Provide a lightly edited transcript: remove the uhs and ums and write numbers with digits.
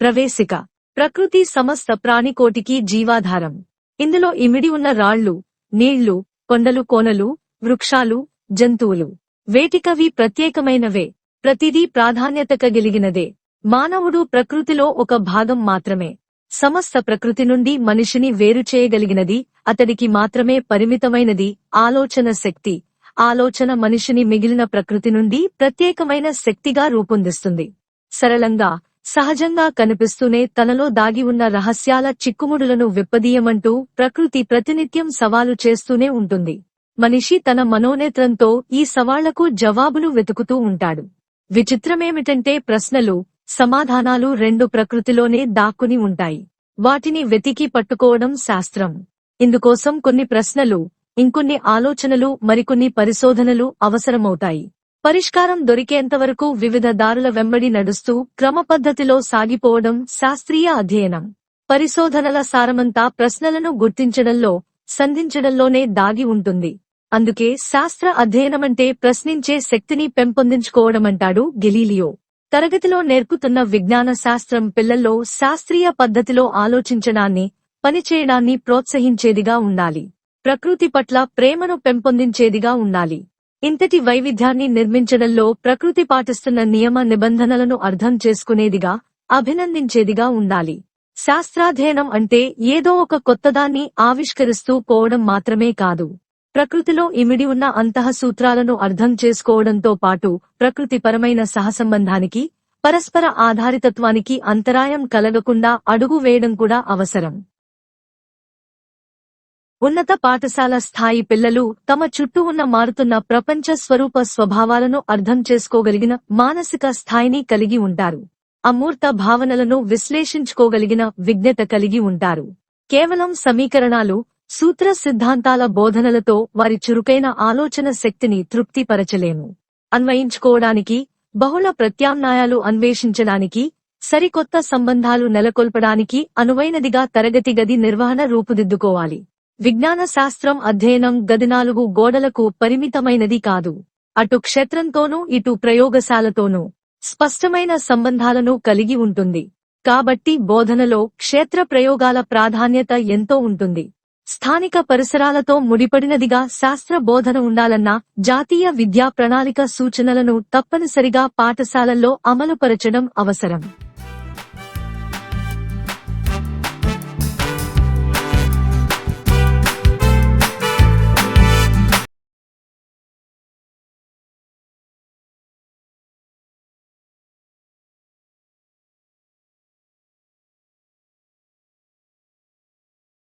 ప్రవేశిక. ప్రకృతి సమస్త ప్రాణికోటికి జీవాధారం. ఇందులో ఇమిడి ఉన్న రాళ్లు, నీళ్లు, కొండలు, కోనలు, వృక్షాలు, జంతువులు వేటికవి ప్రత్యేకమైనవే. ప్రతిదీ ప్రాధాన్యత కలిగినదే. మానవుడు ప్రకృతిలో ఒక భాగం మాత్రమే. సమస్త ప్రకృతి నుండి మనిషిని వేరు చేయగలిగినది, అతడికి మాత్రమే పరిమితమైనది ఆలోచన శక్తి. ఆలోచన మనిషిని మిగిలిన ప్రకృతి నుండి ప్రత్యేకమైన శక్తిగా రూపొందిస్తుంది. సరళంగా, సహజంగా కనిపిస్తూనే తనలో దాగి ఉన్న రహస్యాల చిక్కుముడులను విప్పదీయమంటూ ప్రకృతి ప్రతినిత్యం సవాలు చేస్తూనే ఉంటుంది. మనిషి తన మనోనేత్రంతో ఈ సవాళ్లకు జవాబులు వెతుకుతూ ఉంటాడు. విచిత్రమేమిటంటే ప్రశ్నలు, సమాధానాలు రెండు ప్రకృతిలోనే దాక్కుని ఉంటాయి. వాటిని వెతికి పట్టుకోవడం శాస్త్రం. ఇందుకోసం కొన్ని ప్రశ్నలు, ఇంకొన్ని ఆలోచనలు, మరికొన్ని పరిశోధనలు అవసరమవుతాయి. పరిష్కారం దొరికేంతవరకు వివిధ దారుల వెంబడి నడుస్తూ క్రమపద్ధతిలో సాగిపోవడం శాస్త్రీయ అధ్యయనం. పరిశోధనల సారమంతా ప్రశ్నలను గుర్తించడంలో, సంధించడంలోనే దాగి ఉంటుంది. అందుకే శాస్త్ర అధ్యయనమంటే ప్రశ్నించే శక్తిని పెంపొందించుకోవడమంటాడు గెలీలియో. తరగతిలో నేర్పుతున్న విజ్ఞాన శాస్త్రం పిల్లల్లో శాస్త్రీయ పద్ధతిలో ఆలోచించడాన్ని, పనిచేయడాన్ని ప్రోత్సహించేదిగా ఉండాలి. ప్రకృతి పట్ల ప్రేమను పెంపొందించేదిగా ఉండాలి. ఇంతటి వైవిధ్యాన్ని నిర్మించడంలో ప్రకృతి పాటిస్తున్న నియమ నిబంధనలను అర్థం చేసుకునేదిగా, అభినందించేదిగా ఉండాలి. శాస్త్రాధ్యయనం అంటే ఏదో ఒక కొత్తదాన్ని ఆవిష్కరిస్తూ పోవడం మాత్రమే కాదు. ప్రకృతిలో ఇమిడి ఉన్న అంతఃసూత్రాలను అర్థం చేసుకోవడంతో పాటు ప్రకృతిపరమైన సహసంబంధానికి, పరస్పర ఆధారితత్వానికి అంతరాయం కలగకుండా అడుగు వేయడం కూడా అవసరం. ఉన్నత పాఠశాల స్థాయి పిల్లలు తమ చుట్టూ ఉన్న మారుతున్న ప్రపంచ స్వరూప స్వభావాలను అర్థం చేసుకోగలిగిన మానసిక స్థాయిని కలిగి ఉంటారు. అమూర్త భావనలను విశ్లేషించుకోగలిగిన విజ్ఞత కలిగి ఉంటారు. కేవలం సమీకరణాలు, సూత్ర సిద్ధాంతాల బోధనలతో వారి చురుకైన ఆలోచన శక్తిని తృప్తిపరచలేము. అన్వయించుకోవడానికి, బహుళ ప్రత్యామ్నాయాలు అన్వేషించడానికి, సరికొత్త సంబంధాలు నెలకొల్పడానికి అనువైనదిగా తరగతి గది నిర్వహణ రూపుదిద్దుకోవాలి. విజ్ఞాన శాస్త్రం అధ్యయనం గది 4 గోడలకు పరిమితమైనది కాదు. అటు క్షేత్రంతోనూ ఇటు ప్రయోగశాలతోనూ స్పష్టమైన సంబంధాలను కలిగి ఉంటుంది. కాబట్టి బోధనలో క్షేత్ర ప్రయోగాల ప్రాధాన్యత ఎంతో ఉంటుంది. స్థానిక పరిసరాలతో ముడిపడినదిగా శాస్త్ర బోధన ఉండాలన్నా జాతీయ విద్యా ప్రణాళిక సూచనలను తప్పనిసరిగా పాఠశాలల్లో అమలుపరచడం అవసరం.